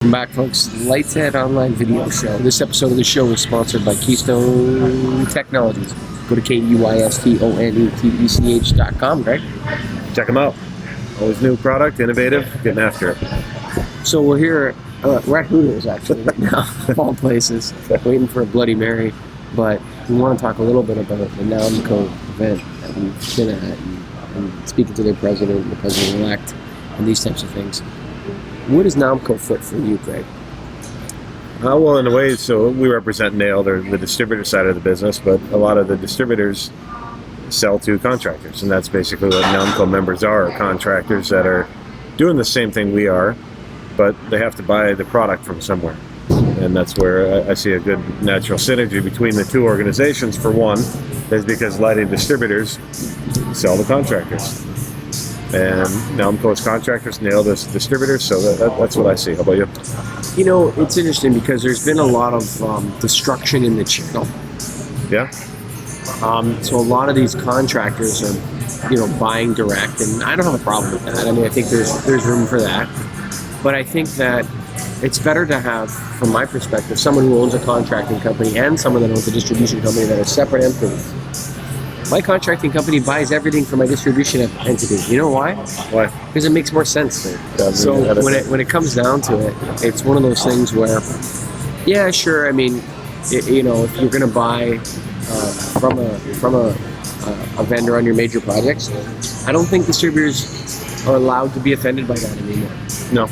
Welcome back, folks. Lights Ed Online Video Show. This episode of the show is sponsored by Keystone Technologies. Go to KEYSTONETECH.com, Greg. Check them out. Always new product, innovative, getting after it. So we're here, we're at Hooters actually right now, of all places, waiting for a Bloody Mary. But we want to talk a little bit about the NALMCO event that we've been at and speaking to their president, the president-elect, and these types of things. Where does NALMCO fit for you, Greg? Well, in a way, so we represent NAIL, they're the distributor side of the business, but a lot of the distributors sell to contractors, and that's basically what NALMCO members are contractors that are doing the same thing we are, but they have to buy the product from somewhere. And that's where I see a good natural synergy between the two organizations. For one, is because lighting distributors sell to contractors. And NALMCO is contractors, NAIL is distributors, so that's what I see. How about you? You know, it's interesting because there's been a lot of destruction in the channel. Yeah? So a lot of these contractors are, buying direct, and I don't have a problem with that. I mean, I think there's room for that. But I think that it's better to have, from my perspective, someone who owns a contracting company and someone that owns a distribution company that are separate entities. My contracting company buys everything from my distribution entity. You know why? Why? Because it makes more sense to me. So when it comes down to it, it's one of those things where, yeah, sure. I mean, if you're going to buy from a vendor on your major projects, I don't think distributors are allowed to be offended by that anymore. No.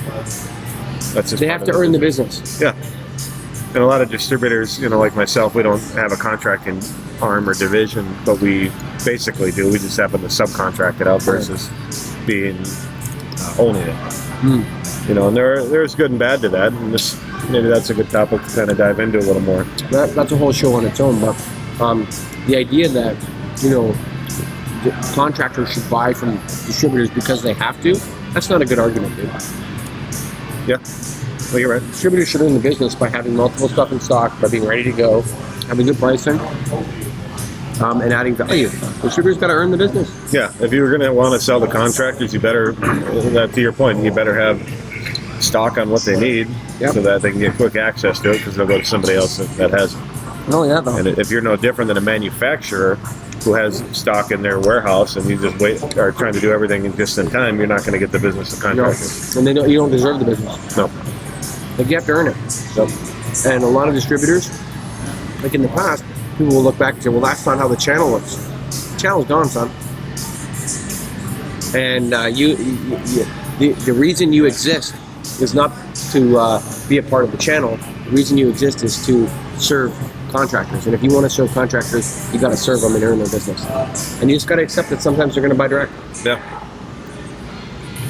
That's just they have to earn the business. Yeah. And a lot of distributors, like myself, we don't have a contracting arm or division, but we basically do. We just happen to subcontract it out versus being owning it. And there's good and bad to that. And maybe that's a good topic to kind of dive into a little more. That's a whole show on its own. But the idea that the contractors should buy from distributors because they have to, that's not a good argument, dude. Yeah. Well, you're right. Distributors should earn the business by having multiple stuff in stock, by being ready to go, having good pricing, and adding value. Distributors got to earn the business. Yeah. If you're going to want to sell to contractors, you better, to your point, you better have stock on what they need so that they can get quick access to it because they'll go to somebody else that has it. Oh, yeah, though. And if you're no different than a manufacturer who has stock in their warehouse and you just are trying to do everything just in time, you're not going to get the business of contractors. No. And you don't deserve the business. No. Like, you have to earn it. Yep. And a lot of distributors, like in the past, people will look back and say, well, that's not how the channel looks. The channel's gone, son. And the reason you exist is not to be a part of the channel. The reason you exist is to serve contractors. And if you want to serve contractors, you got to serve them and earn their business. And you just got to accept that sometimes they're going to buy direct. Yeah.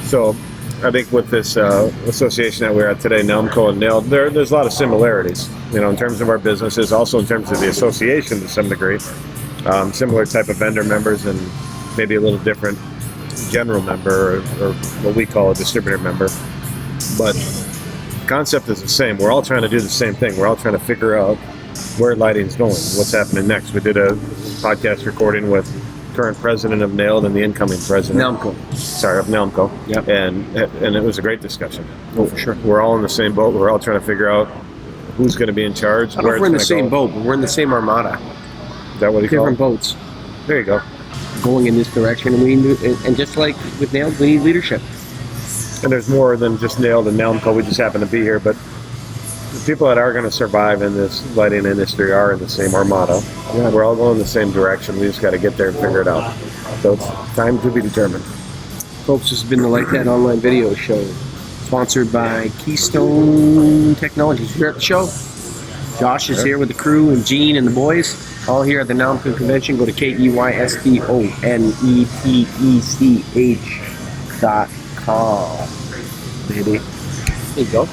So I think with this association that we're at today, NALMCO and NAIL, there's a lot of similarities, in terms of our businesses, also in terms of the association to some degree. Similar type of vendor members and maybe a little different general member or what we call a distributor member. But the concept is the same. We're all trying to do the same thing. We're all trying to figure out where lighting's going, what's happening next. We did a podcast recording with current president of NAIL and the incoming president of NALMCO. Yep. And it was a great discussion. Oh, for sure. We're all in the same boat. We're all trying to figure out who's going to be in charge. I don't know if we're in the same boat, but we're in the same armada. Is that what you call it? Different boats. There you go. Going in this direction, and just like with NAIL, we need leadership. And there's more than just NAIL and NALMCO. We just happen to be here, but the people that are going to survive in this lighting industry are in the same armada. Yeah. We're all going the same direction. We just got to get there and figure it out. So it's time to be determined. Folks, this has been the Light That Online Video Show, sponsored by Keystone Technologies. Here at the show, Josh is here with the crew, and Gene and the boys, all here at the NALMCO convention. Go to KEYSTONETECH.com, baby. There you go.